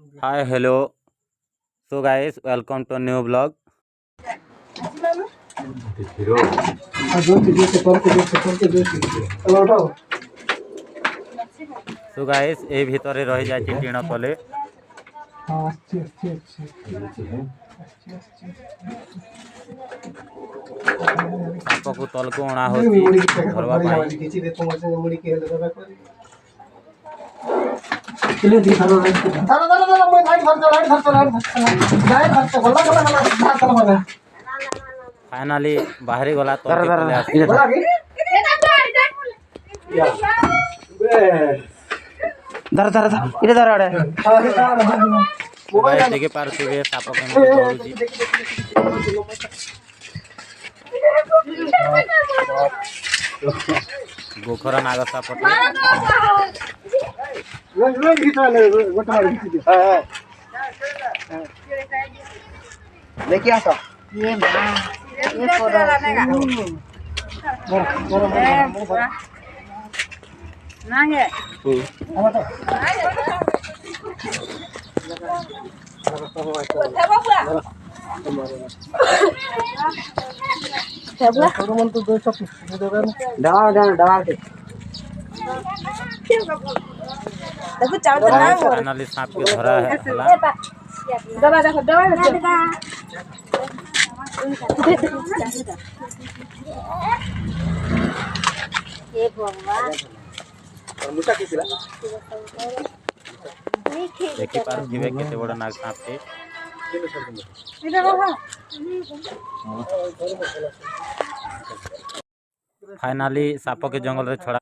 Hi, hello. So, guys, welcome to a new vlog. So, guys, এই ভিতরে রয়ে যাচ্ছে টিণ তলে ସାପକୁ ତଳକୁ ଅଣା ହେଉଛି ଧରବା ପାଇଁ। फाइनाली बाहरी गला तलके पले आसी देखि पारुथिबे साप केमति दौड़ुची। गोखरा नाग सापटे लेके आसा ये मां ये फोड़ा नांगे फाइनली सांप के धरा है हला। दबा देखो दबा ये भगवान देखि पारुथिबे केते बड़ नाग सांप टे। फाइनाली साप के जंगल रे छड़ा